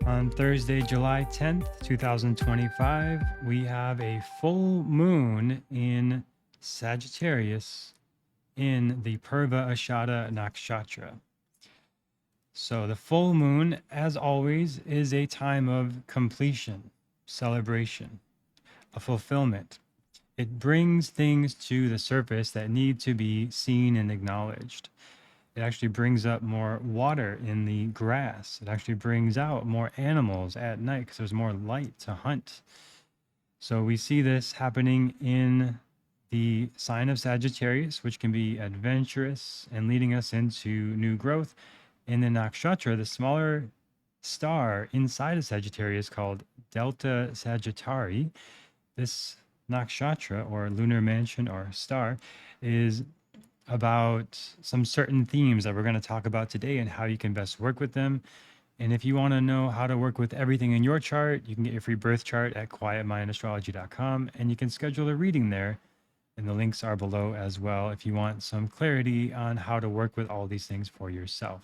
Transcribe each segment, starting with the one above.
On Thursday, July 10th, 2025, we have a full moon in Sagittarius in the Purva-Ashada Nakshatra. So, the full moon, as always, is a time of completion, celebration, a fulfillment. It brings things to the surface that need to be seen and acknowledged. It actually brings up more water in the grass. It actually brings out more animals at night because there's more light to hunt. So we see this happening in the sign of Sagittarius, which can be adventurous and leading us into new growth. In the nakshatra, the smaller star inside of Sagittarius called Delta Sagittarii, this nakshatra or lunar mansion or star is about some certain themes that we're going to talk about today and how you can best work with them. And if you want to know how to work with everything in your chart, you can get your free birth chart at quietmindastrology.com and you can schedule a reading there. And the links are below as well if you want some clarity on how to work with all these things for yourself.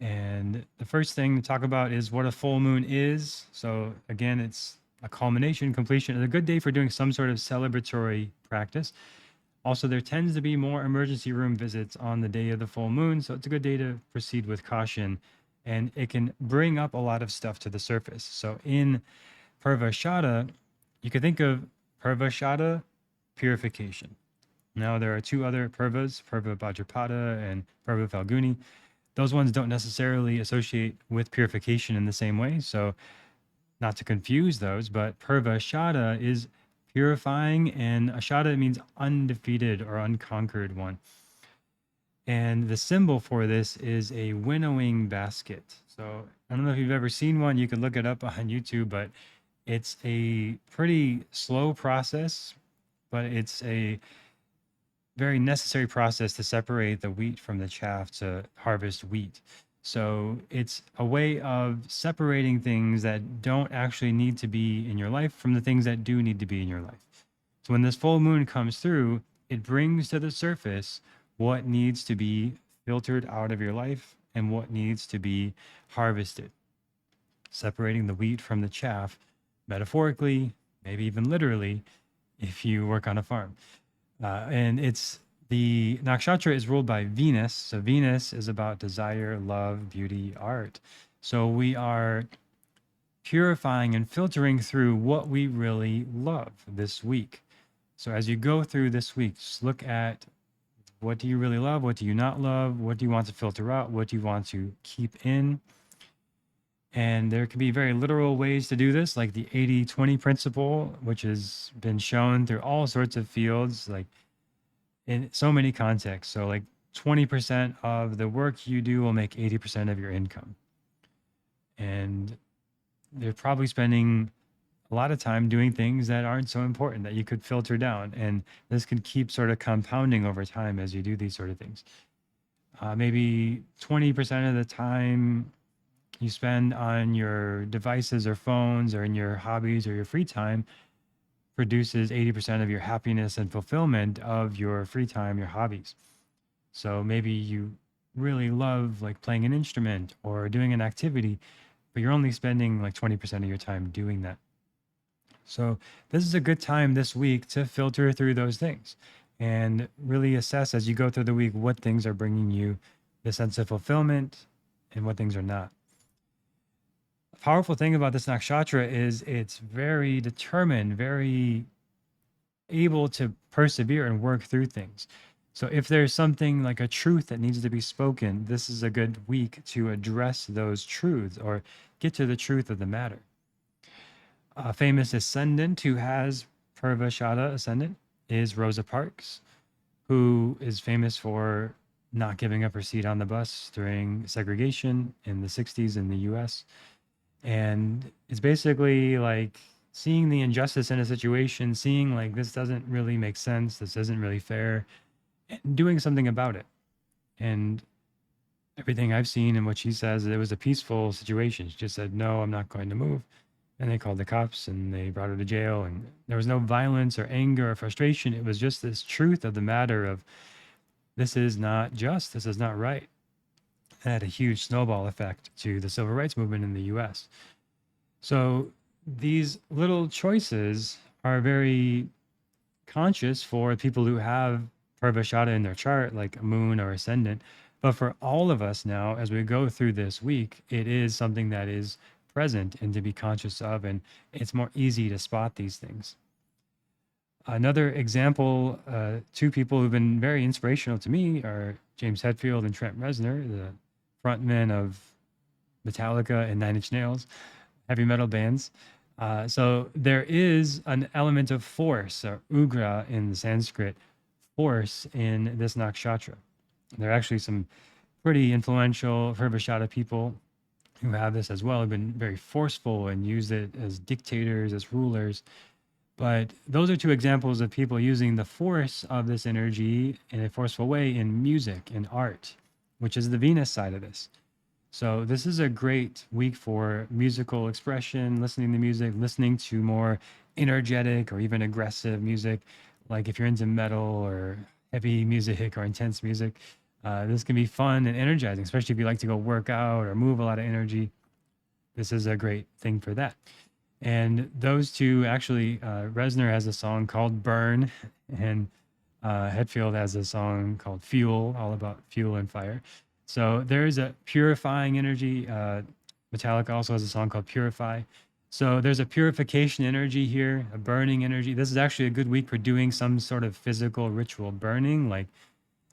And the first thing to talk about is what a full moon is. So again, it's a culmination, completion. It's a good day for doing some sort of celebratory practice. Also, there tends to be more emergency room visits on the day of the full moon, so it's a good day to proceed with caution, and it can bring up a lot of stuff to the surface. So in Purvashadha, you could think of Purvashadha purification. Now, there are two other Purvas, Purva Bhadrapada and Purva Falguni. Those ones don't necessarily associate with purification in the same way, so not to confuse those, but Purvashadha is purifying, and Ashada means undefeated or unconquered one. And the symbol for this is a winnowing basket. So I don't know if you've ever seen one, you can look it up on YouTube, but it's a pretty slow process, but it's a very necessary process to separate the wheat from the chaff to harvest wheat. So it's a way of separating things that don't actually need to be in your life from the things that do need to be in your life. So when this full moon comes through, it brings to the surface what needs to be filtered out of your life and what needs to be harvested. Separating the wheat from the chaff, metaphorically, maybe even literally, if you work on a farm. And it's the nakshatra is ruled by Venus. So Venus is about desire, love, beauty, art. So we are purifying and filtering through what we really love this week. So as you go through this week, just look at what do you really love? What do you not love? What do you want to filter out? What do you want to keep in? And there can be very literal ways to do this, like the 80-20 principle, which has been shown through all sorts of fields, like in so many contexts. So like 20% of the work you do will make 80% of your income. And they're probably spending a lot of time doing things that aren't so important that you could filter down. And this can keep sort of compounding over time as you do these sort of things. Maybe 20% of the time you spend on your devices or phones or in your hobbies or your free time produces 80% of your happiness and fulfillment of your free time, your hobbies. So maybe you really love like playing an instrument or doing an activity, but you're only spending like 20% of your time doing that. So this is a good time this week to filter through those things and really assess as you go through the week what things are bringing you the sense of fulfillment and what things are not. The powerful thing about this nakshatra is it's very determined, very able to persevere and work through things. So if there's something like a truth that needs to be spoken, this is a good week to address those truths or get to the truth of the matter. A famous ascendant who has Purvashadha Ascendant is Rosa Parks, who is famous for not giving up her seat on the bus during segregation in the 60s in the US. And it's basically like seeing the injustice in a situation, seeing like this doesn't really make sense, this isn't really fair, and doing something about it. And everything I've seen and what she says, it was a peaceful situation. She just said, no, I'm not going to move. And they called the cops and they brought her to jail. And there was no violence or anger or frustration. It was just this truth of the matter of this is not just, this is not right. and had a huge snowball effect to the civil rights movement in the US. So these little choices are very conscious for people who have Purvashadha in their chart, like a moon or ascendant. But for all of us now, as we go through this week, it is something that is present and to be conscious of, and it's more easy to spot these things. Another example, two people who've been very inspirational to me are James Hetfield and Trent Reznor, the frontmen of Metallica and Nine Inch Nails, heavy metal bands. So there is an element of force, or ugra in the Sanskrit, force in this nakshatra. There are actually some pretty influential Purvashadha people who have this as well, have been very forceful and use it as dictators, as rulers. But those are two examples of people using the force of this energy in a forceful way in music and art, which is the Venus side of this. So this is a great week for musical expression, listening to music, listening to more energetic or even aggressive music. Like if you're into metal or heavy music or intense music, this can be fun and energizing, especially if you like to go work out or move a lot of energy. This is a great thing for that. And those two actually, Reznor has a song called Burn, and Hetfield has a song called Fuel, all about fuel and fire. So there's a purifying energy. Metallica also has a song called Purify. So there's a purification energy here, a burning energy. This is actually a good week for doing some sort of physical ritual burning. Like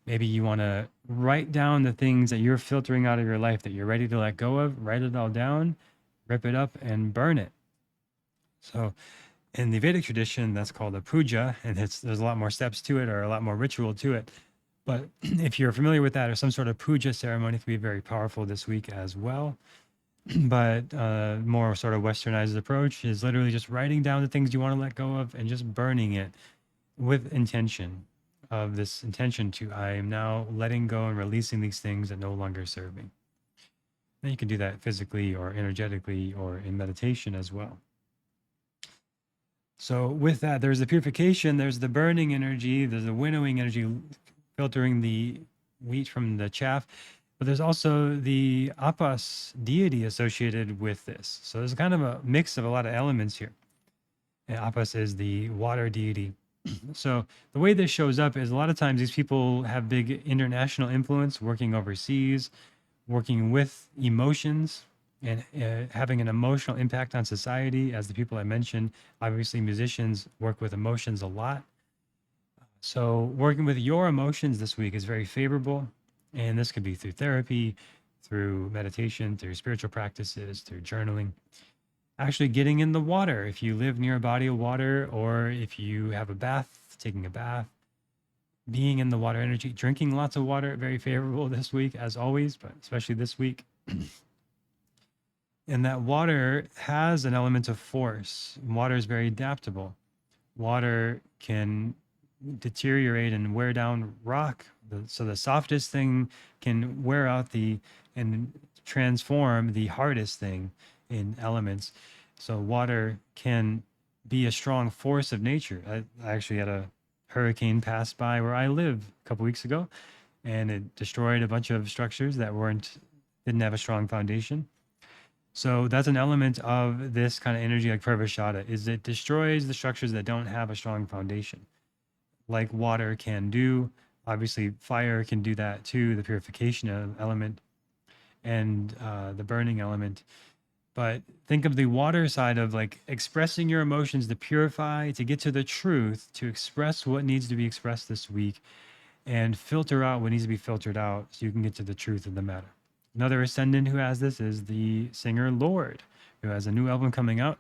maybe you want to write down the things that you're filtering out of your life that you're ready to let go of, write it all down, rip it up, and burn it. So in the Vedic tradition, that's called a puja, and there's a lot more steps to it or a lot more ritual to it. But if you're familiar with that or some sort of puja ceremony, it can be very powerful this week as well. But more sort of westernized approach is literally just writing down the things you want to let go of and just burning it with intention of this intention to, I am now letting go and releasing these things that no longer serve me. Then you can do that physically or energetically or in meditation as well. So with that, there's the purification, there's the burning energy, there's the winnowing energy, filtering the wheat from the chaff, but there's also the Appas deity associated with this. So there's kind of a mix of a lot of elements here. And Appas is the water deity. So the way this shows up is a lot of times these people have big international influence, working overseas, working with emotions, and having an emotional impact on society. As the people I mentioned, obviously musicians work with emotions a lot. So working with your emotions this week is very favorable. And this could be through therapy, through meditation, through spiritual practices, through journaling. Actually getting in the water, if you live near a body of water, or if you have a bath, taking a bath, being in the water energy, drinking lots of water, very favorable this week, as always, but especially this week. And that water has an element of force. Water is very adaptable. Water can deteriorate and wear down rock. So the softest thing can wear out and transform the hardest thing in elements. So water can be a strong force of nature. I actually had a hurricane pass by where I live a couple weeks ago, and it destroyed a bunch of structures that didn't have a strong foundation. So that's an element of this kind of energy like Purvashadha, is it destroys the structures that don't have a strong foundation, like water can do. Obviously, fire can do that too, the purification element and the burning element. But think of the water side of like expressing your emotions to purify, to get to the truth, to express what needs to be expressed this week, and filter out what needs to be filtered out so you can get to the truth of the matter. Another ascendant who has this is the singer Lord, who has a new album coming out,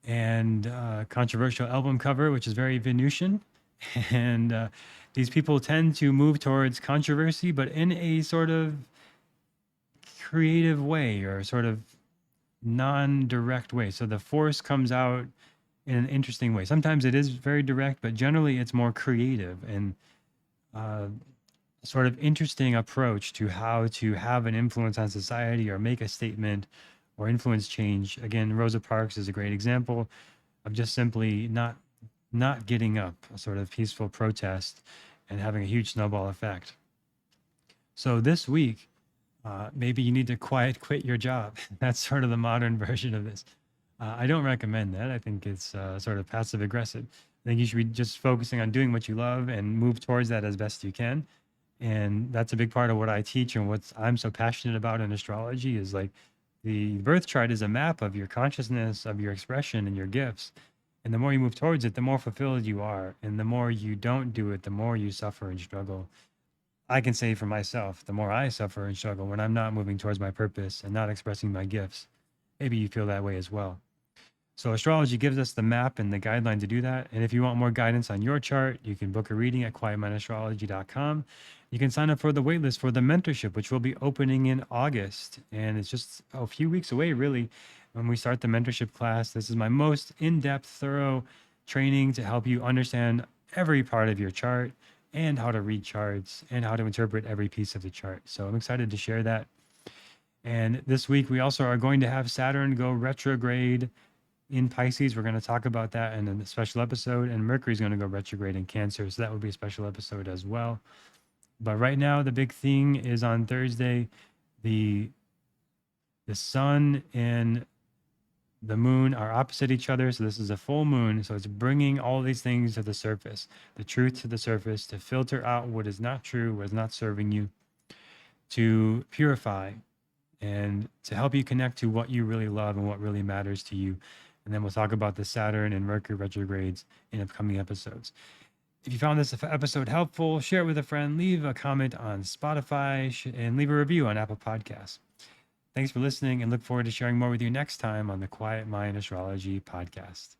and controversial album cover, which is very Venusian. And these people tend to move towards controversy, but in a sort of creative way or sort of non-direct way. So the force comes out in an interesting way. Sometimes it is very direct, but generally it's more creative and sort of interesting approach to how to have an influence on society or make a statement or influence change. Again, Rosa Parks is a great example of just simply not getting up, a sort of peaceful protest and having a huge snowball effect. So this week, Maybe you need to quit your job. That's sort of the modern version of this. I don't recommend that. I think it's sort of passive aggressive. I think you should be just focusing on doing what you love and move towards that as best you can. And that's a big part of what I teach and what I'm so passionate about in astrology is like the birth chart is a map of your consciousness, of your expression and your gifts. And the more you move towards it, the more fulfilled you are. And the more you don't do it, the more you suffer and struggle. I can say for myself, the more I suffer and struggle when I'm not moving towards my purpose and not expressing my gifts. Maybe you feel that way as well. So astrology gives us the map and the guideline to do that. And if you want more guidance on your chart, you can book a reading at quietmindastrology.com. You can sign up for the waitlist for the mentorship, which will be opening in August. And it's just a few weeks away, really, when we start the mentorship class. This is my most in-depth, thorough training to help you understand every part of your chart and how to read charts and how to interpret every piece of the chart. So I'm excited to share that. And this week, we also are going to have Saturn go retrograde in Pisces. We're going to talk about that in a special episode. And Mercury is going to go retrograde in Cancer. So that will be a special episode as well. But right now, the big thing is on Thursday, the sun and the moon are opposite each other. So this is a full moon. So it's bringing all these things to the surface, the truth to the surface, to filter out what is not true, what is not serving you, to purify and to help you connect to what you really love and what really matters to you. And then we'll talk about the Saturn and Mercury retrogrades in upcoming episodes. If you found this episode helpful, share it with a friend, leave a comment on Spotify, and leave a review on Apple Podcasts. Thanks for listening and look forward to sharing more with you next time on the Quiet Mind Astrology podcast.